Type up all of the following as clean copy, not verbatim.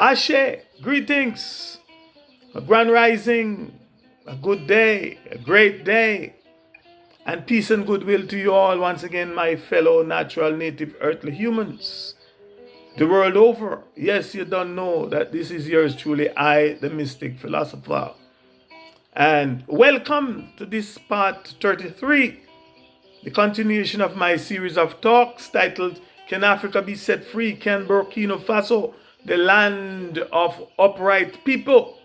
Ashe, greetings, a grand rising, a good day, a great day, and peace and goodwill to you all once again, my fellow natural native earthly humans. The world over, yes, you don't know that this is yours truly, I, the Mystic Philosopher. And welcome to this part 33, the continuation of my series of talks titled, Can Africa Be Set Free? Can Burkina Faso, the land of upright people,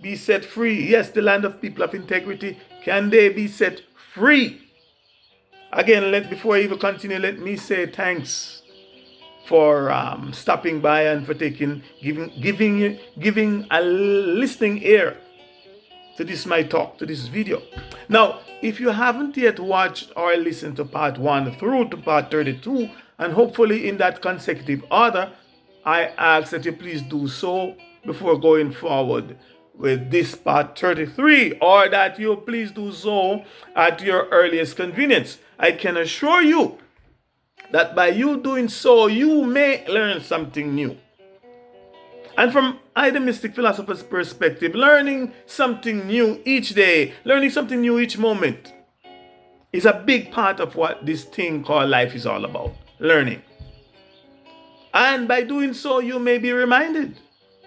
be set free? Yes, the land of people of integrity, can they be set free? Again, before I even continue, let me say thanks for stopping by and for giving a listening ear to this my talk, to this video. Now, if you haven't yet watched or listened to part 1 through to part 32, and hopefully in that consecutive order, I ask that you please do so before going forward with this part 33, or that you please do so at your earliest convenience. I can assure you that by you doing so, you may learn something new. And from I, the Mystic Philosopher's perspective, learning something new each day, learning something new each moment, is a big part of what this thing called life is all about. Learning. And by doing so, you may be reminded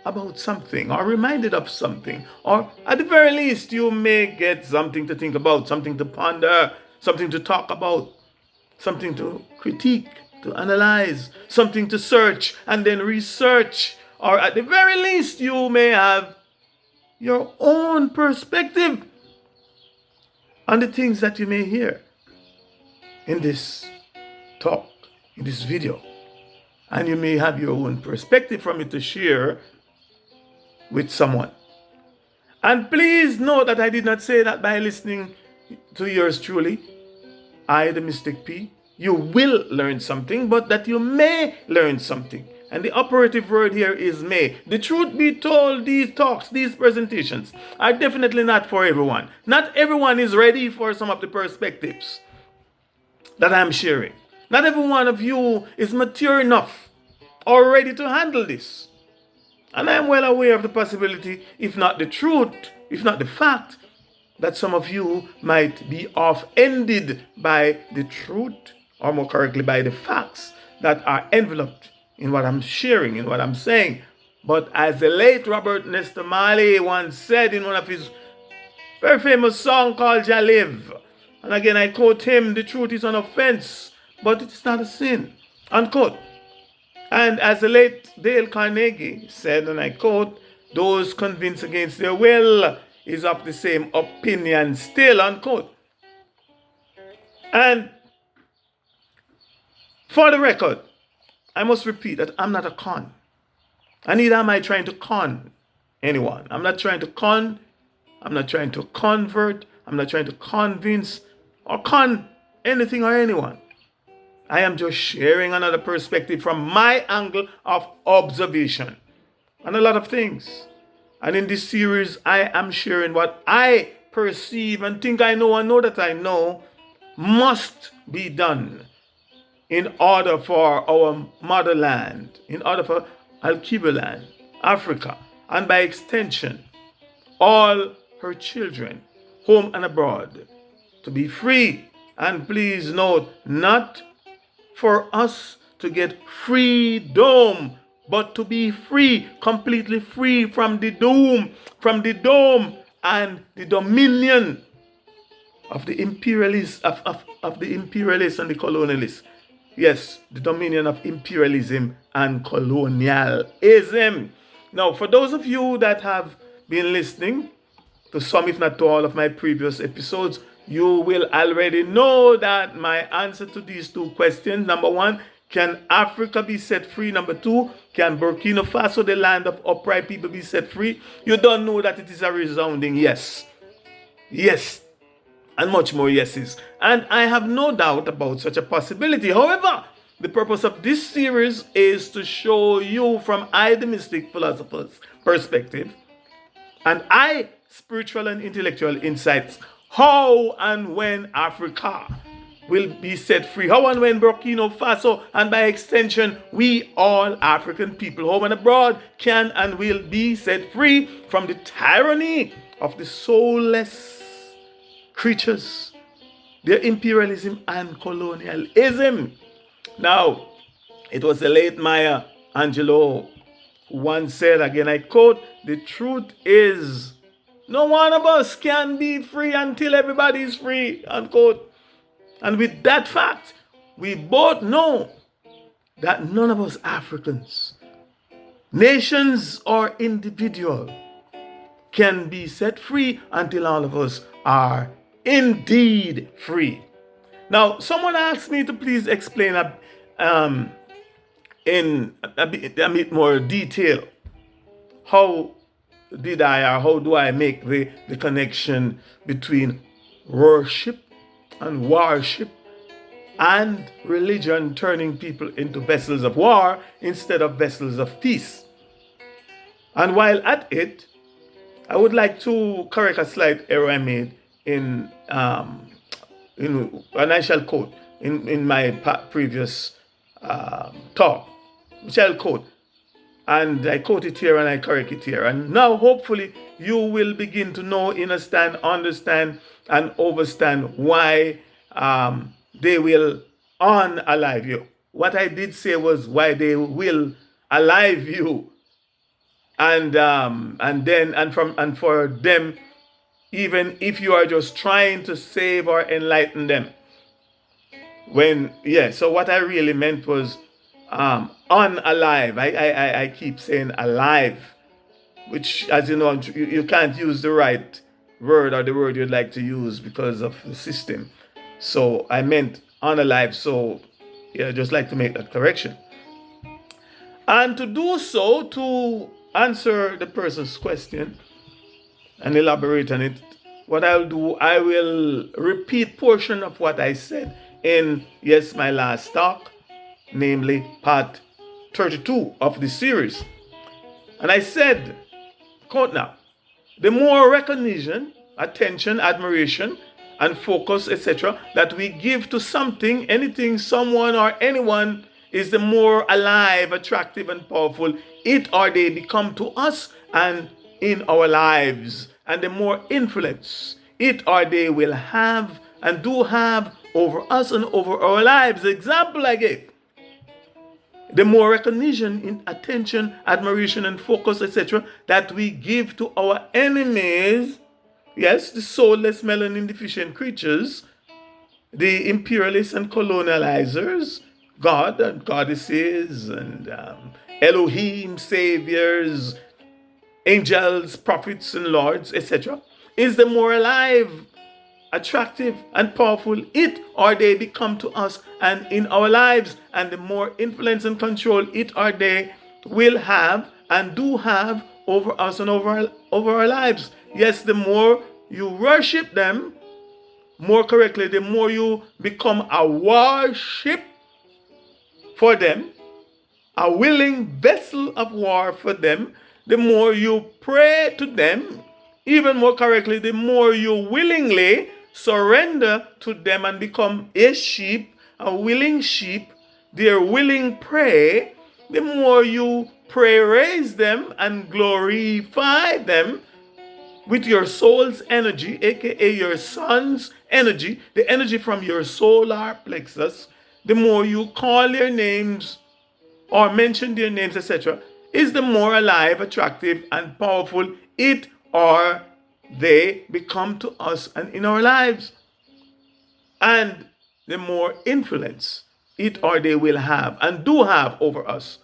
about something, or reminded of something, or at the very least, you may get something to think about, something to ponder, something to talk about, something to critique, to analyze, something to search and then research, or at the very least, you may have your own perspective on the things that you may hear in this talk, in this video. And you may have your own perspective from it to share with someone. And please note that I did not say that by listening to yours truly, I, the Mystic P, you will learn something, but that you may learn something. And the operative word here is may. The truth be told, these talks, these presentations are definitely not for everyone. Not everyone is ready for some of the perspectives that I'm sharing. Not every one of you is mature enough or ready to handle this. And I'm well aware of the possibility, if not the truth, if not the fact, that some of you might be offended by the truth, or more correctly, by the facts that are enveloped in what I'm sharing, in what I'm saying. But as the late Robert Nesta Marley once said in one of his very famous songs called Jaliv, and again I quote him, the truth is an offense, but it is not a sin, unquote. And as the late Dale Carnegie said, and I quote, those convinced against their will is of the same opinion still, unquote. And for the record, I must repeat that I'm not a con. And neither am I trying to con anyone. I'm not trying to con. I'm not trying to convert. I'm not trying to convince or con anything or anyone. I am just sharing another perspective from my angle of observation on a lot of things. And in this series, I am sharing what I perceive and think I know and know that I know must be done in order for our motherland, in order for Al-Kibaland, Africa, and by extension, all her children, home and abroad, to be free. And please note, not for us to get freedom, but to be free, completely free from the dome and the dominion of the imperialists, of the imperialists and the colonialists. Yes, the dominion of imperialism and colonialism. Now, for those of you that have been listening to some, if not to all, of my previous episodes, you will already know that my answer to these two questions, number one, can Africa be set free? Number two, can Burkina Faso, the land of upright people, be set free? You don't know that it is a resounding yes. Yes. And much more yeses. And I have no doubt about such a possibility. However, the purpose of this series is to show you from I, the Mystic Philosopher's perspective, and spiritual and intellectual insights, how and when Africa will be set free. How and when Burkina Faso, and by extension, we all African people, home and abroad, can and will be set free from the tyranny of the soulless creatures, their imperialism and colonialism. Now, it was the late Maya Angelou who once said, again I quote, "The truth is, no one of us can be free until everybody is free," unquote. And with that fact, we both know that none of us Africans, nations or individual, can be set free until all of us are indeed free. Now, someone asked me to please explain in a bit more detail how do I make the connection between worship and worship and religion turning people into vessels of war instead of vessels of peace. And while at it, I would like to correct a slight error I made and I shall quote in my previous talk, which I'll quote. And I quote it here and I correct it here. And now hopefully you will begin to know, understand, and overstand why they will unalive you. What I did say was why they will alive you. And for them, even if you are just trying to save or enlighten them. So what I really meant was unalive. I keep saying alive, which, as you know, you can't use the right word or the word you'd like to use because of the system. So I meant unalive. So just like to make that correction. And to do so, to answer the person's question and elaborate on it, what I'll do, I will repeat portion of what I said in my last talk, namely part 32 of the series. And I said, quote now, the more recognition, attention, admiration, and focus, etc., that we give to something, anything, someone, or anyone, is the more alive, attractive, and powerful it or they become to us and in our lives, and the more influence it or they will have and do have over us and over our lives. The example I gave, the more recognition, attention, admiration, and focus, etc., that we give to our enemies, the soulless, melanin deficient creatures, the imperialists and colonializers, God and goddesses, and Elohim, saviors, angels, prophets, and lords, etc., is the more alive, attractive, and powerful it or they become to us and in our lives, and the more influence and control it or they will have and do have over us and over our lives. Yes, the more you worship them, more correctly, the more you become a worship for them, a willing vessel of war for them, the more you pray to them, even more correctly, the more you willingly surrender to them and become a sheep, a willing sheep, their willing prey, the more you praise them and glorify them with your soul's energy, aka your sun's energy, the energy from your solar plexus, the more you call their names or mention their names, etc., is the more alive, attractive, and powerful it or they become to us and in our lives. And the more influence it or they will have and do have over us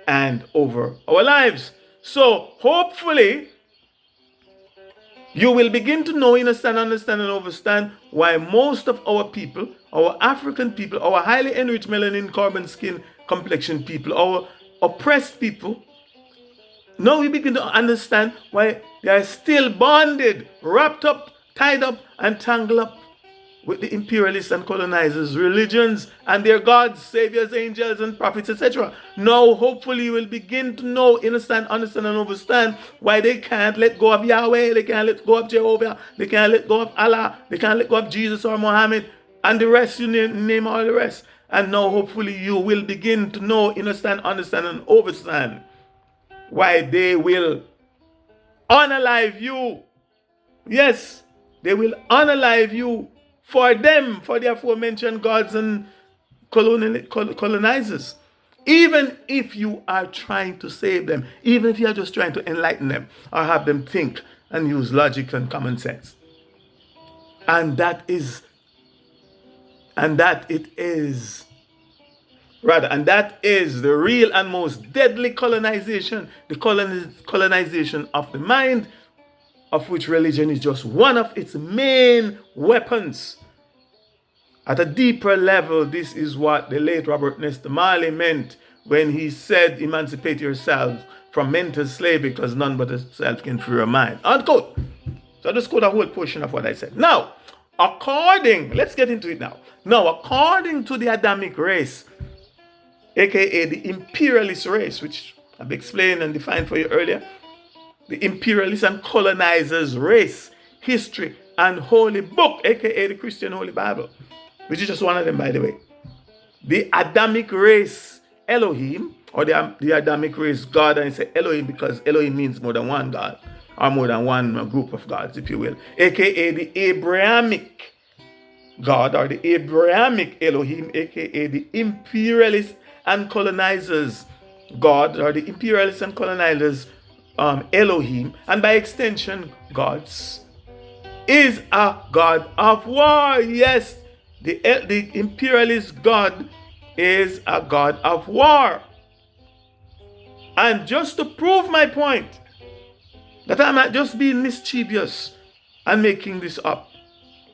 and over our lives. So hopefully you will begin to know, understand, and understand why most of our people, our African people, our highly enriched melanin carbon skin complexion people, our oppressed people, now we begin to understand why they are still bonded, wrapped up, tied up, and tangled up with the imperialists and colonizers, religions, and their gods, saviors, angels, and prophets, etc. Now, hopefully, you will begin to know, understand, and understand why they can't let go of Yahweh, they can't let go of Jehovah, they can't let go of Allah, they can't let go of Jesus or Muhammad, And the rest, you name all the rest. And now hopefully you will begin to know, understand, and understand why they will unalive you. Yes, they will unalive you for them, for the aforementioned gods and colonizers. Even if you are trying to save them, even if you are just trying to enlighten them or have them think and use logic and common sense. And that is the real and most deadly colonization, the colonization of the mind, of which religion is just one of its main weapons. At a deeper level, this is what the late Robert Nesta Marley meant when he said, emancipate yourselves from mental slavery because none but yourself can free your mind. Unquote. So I just quote a whole portion of what I said. Now, let's get into it now. Now, according to the Adamic race, aka the imperialist race, which I've explained and defined for you earlier, the imperialist and colonizers race, history, and holy book, aka the Christian Holy Bible, which is just one of them, by the way. The Adamic race, Elohim, or the Adamic race, God, and I say Elohim because Elohim means more than one God, or more than one group of gods, if you will, aka the Abrahamic God, or the Abrahamic Elohim, aka the imperialist and colonizers God, or the imperialists and colonizers Elohim, and by extension gods, is a god of war. Yes, the imperialist God is a god of war. And just to prove my point, that I'm not just being mischievous and making this up,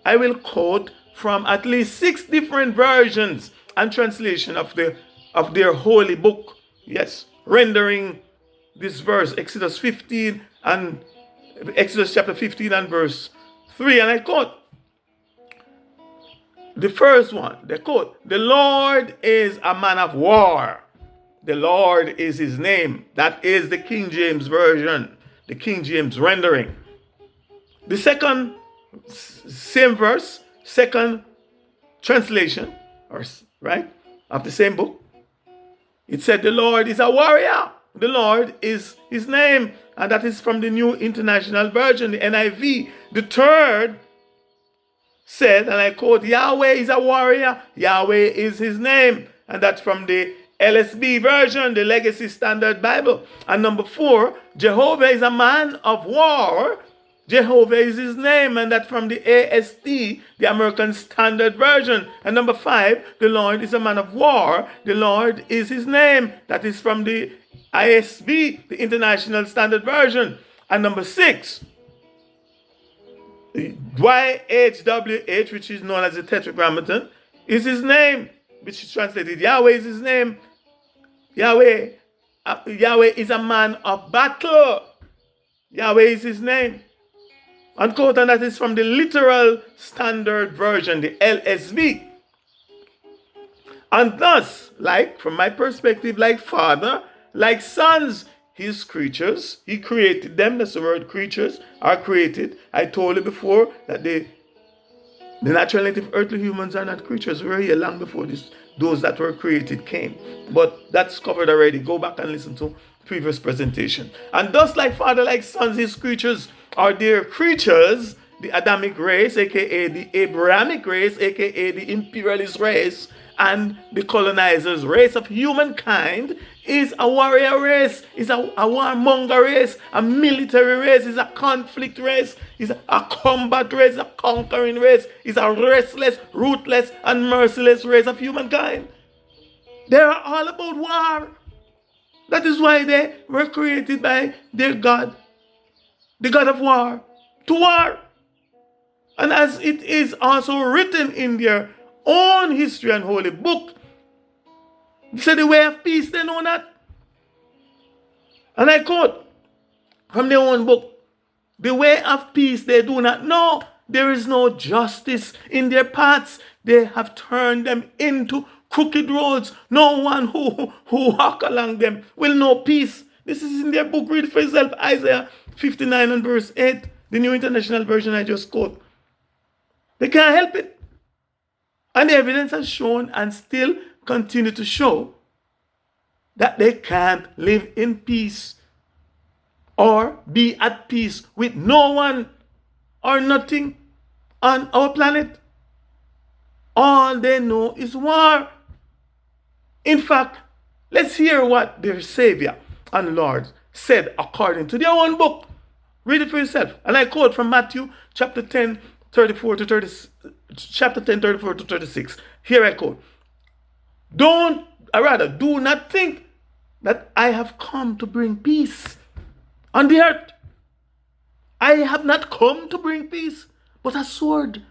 I will quote from at least 6 different versions and translation of their holy book. Yes, rendering this verse, Exodus chapter 15 and verse 3, and I quote the first one. They quote, "The Lord is a man of war. The Lord is his name." That is the King James version, the King James rendering. The second, same verse, second translation, right, of the same book, it said, "The Lord is a warrior. The Lord is his name." And that is from the New International Version, the NIV. The third said, and I quote, "Yahweh is a warrior. Yahweh is his name." And that's from the LSB version, the Legacy Standard Bible. And number 4, "Jehovah is a man of war. Jehovah is his name." And that's from the AST, the American Standard Version. And number 5, "The Lord is a man of war. The Lord is his name." That is from the ISB, the International Standard Version. And number 6, YHWH, which is known as the Tetragrammaton, is his name, which is translated, Yahweh is his name. Yahweh is a man of battle. Yahweh is his name. Unquote, and that is from the Literal Standard Version, the LSB. And thus, from my perspective, like Father, like sons, his creatures, he created them. That's the word, creatures are created. I told you before that the natural native earthly humans are not creatures. We were here long before those that were created came. But that's covered already. Go back and listen to previous presentation. And thus, like Father, like sons, his creatures are their creatures. The Adamic race, aka the Abrahamic race, aka the imperialist race, and the colonizers' race of humankind is a warrior race, is a warmonger race, a military race, is a conflict race, is a combat race, a conquering race, is a restless, ruthless, and merciless race of humankind. They are all about war. That is why they were created by their God, the God of war, to war. And as it is also written in their own history and holy book, so the way of peace they know not. And I quote from their own book, "The way of peace they do not know. There is no justice in their paths. They have turned them into crooked roads. No one who walk along them will know peace." This is in their book. Read for yourself, Isaiah 59 and verse 8, the New International Version I just quote. They can't help it. And the evidence has shown and still continue to show that they can't live in peace or be at peace with no one or nothing on our planet. All they know is war. In fact, let's hear what their Savior and Lord said according to their own book. Read it for yourself. And I quote from Matthew chapter 10, 34 to 30, chapter 10, 34 to 36. Here I quote. Do not think that I have come to bring peace on the earth. I have not come to bring peace, but a sword.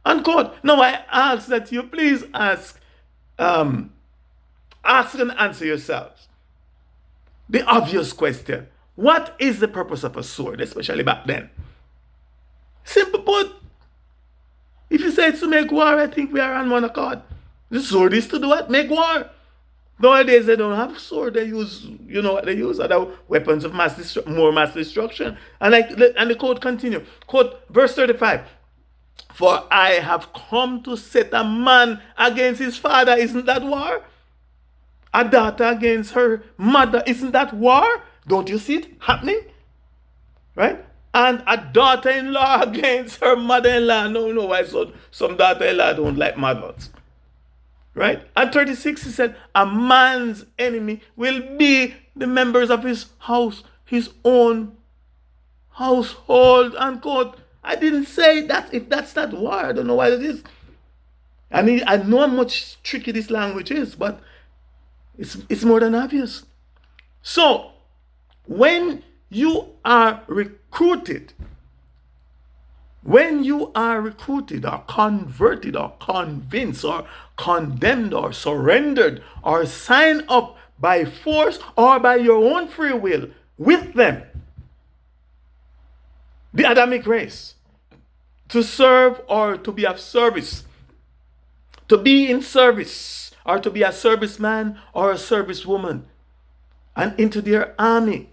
Unquote. Now I ask that you please ask and answer yourselves the obvious question. What is the purpose of a sword, especially back then? Simple put. If you say it's to make war, I think we are on one accord. The sword is to do what? Make war. Nowadays they don't have sword. They use, you know what they use? Other weapons of mass destruction. And the quote continue. Quote verse 35. For I have come to set a man against his father. Isn't that war? A daughter against her mother. Isn't that war? Don't you see it happening? Right? And a daughter-in-law against her mother-in-law. No, why some daughter-in-law don't like mothers. Right? And 36, he said, a man's enemy will be the members of his house, his own household, unquote. I didn't say that. If that's not war, I don't know what it is. I mean, I know how much tricky this language is, but it's more than obvious. So, when you are recruited or converted or convinced or condemned or surrendered or signed up by force or by your own free will with them, the Adamic race, to serve or to be of service, to be in service or to be a serviceman or a servicewoman, and into their army,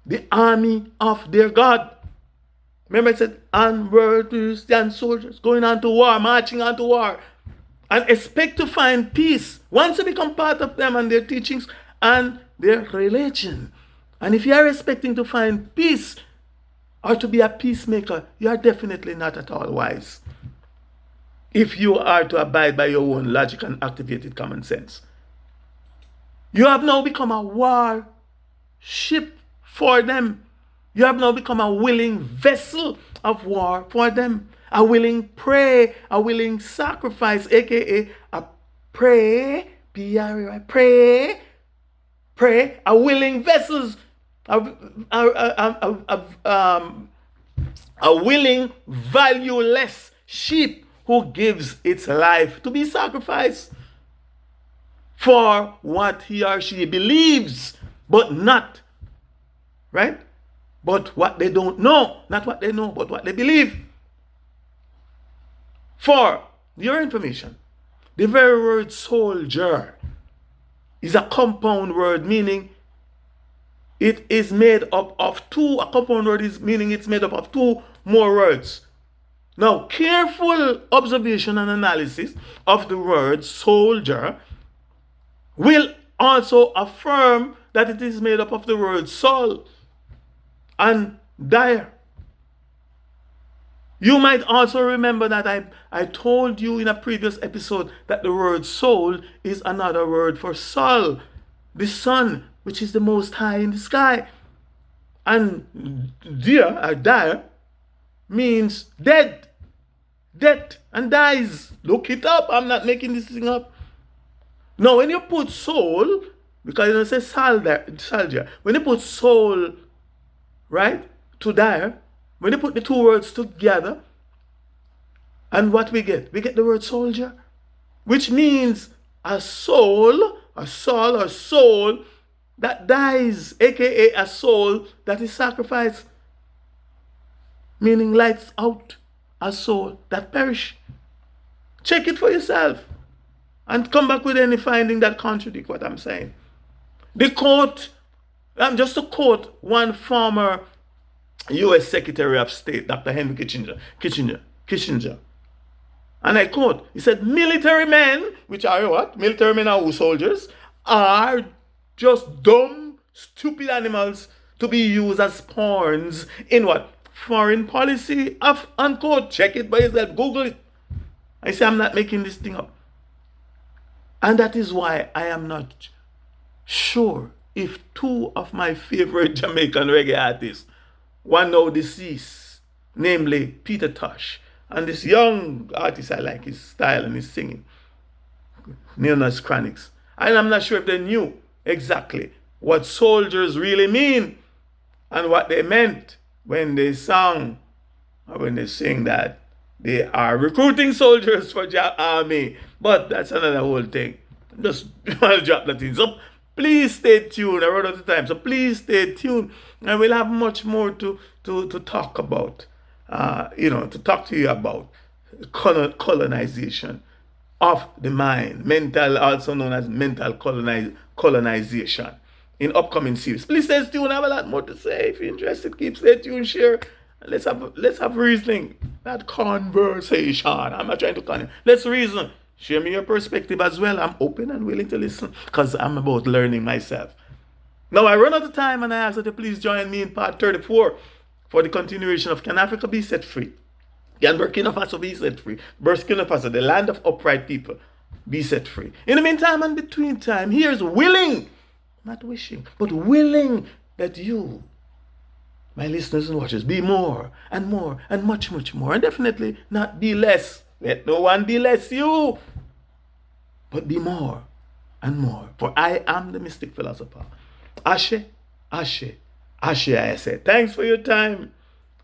the army of their God. Remember I said, onward to stand soldiers, going on to war, marching on to war, and expect to find peace once you become part of them and their teachings and their religion. And if you are expecting to find peace or to be a peacemaker, you are definitely not at all wise. If you are to abide by your own logic and activated common sense. You have now become a war ship for them. You have now become a willing vessel of war for them. A willing prey, a willing sacrifice, aka a prey, P-R-E-Y, prey, a willing vessels, a willing, valueless sheep who gives its life to be sacrificed for what he or she believes, but not, right? But what they don't know, not what they know, but what they believe. For your information, the very word soldier is a compound word, meaning it is made up of two. A compound word is meaning it's made up of two more words. Now, careful observation and analysis of the word soldier will also affirm that it is made up of the word soul and dire. You might also remember that I told you in a previous episode that the word soul is another word for sol, the sun, which is the most high in the sky. And dire means dead. Death and dies. Look it up. I'm not making this thing up. Now, when you put soul, because you don't say soldier, when you put soul, right, to dire, when you put the two words together, and what we get? We get the word soldier, which means a soul that dies, aka a soul that is sacrificed, meaning lights out, a soul that perish. Check it for yourself and come back with any finding that contradict what I'm saying. The quote, just to quote one former U.S. Secretary of State, Dr. Henry Kissinger. And I quote, he said, military men, which are what? Military men are who? Soldiers, are just dumb, stupid animals to be used as pawns in what? Foreign policy, unquote. Check it by yourself, Google it. I say I'm not making this thing up. And that is why I am not sure if two of my favorite Jamaican reggae artists, one now deceased, namely Peter Tosh, and this young artist, I like his style and his singing, Neonas Chronics. And I'm not sure if they knew exactly what soldiers really mean and what they meant when they sang or when they sing that they are recruiting soldiers for your army. But that's another whole thing. Just want to drop that in. So please stay tuned. I run out of time. So please stay tuned. And we'll have much more to talk about. To talk to you about colonization of the mind. Mental, also known as mental colonization. In upcoming series. Please stay tuned. I have a lot more to say. If you're interested, keep stay tuned, share. Let's have reasoning. Not conversation. I'm not trying to let's reason. Share me your perspective as well. I'm open and willing to listen because I'm about learning myself. Now I run out of time and I ask that you please join me in part 34 for the continuation of Can Africa Be Set Free? Can Burkina Faso be set free? Burkina Faso, the land of upright people, be set free. In the meantime and between time, here's willing, not wishing, but willing that you, my listeners and watchers, be more and more and much, much more. And definitely not be less. Let no one be less you, but be more and more. For I am the Mystic Philosopher. Ashe, Ashe, Ashe, I say. Thanks for your time,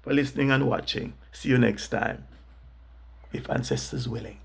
for listening and watching. See you next time, if ancestors willing.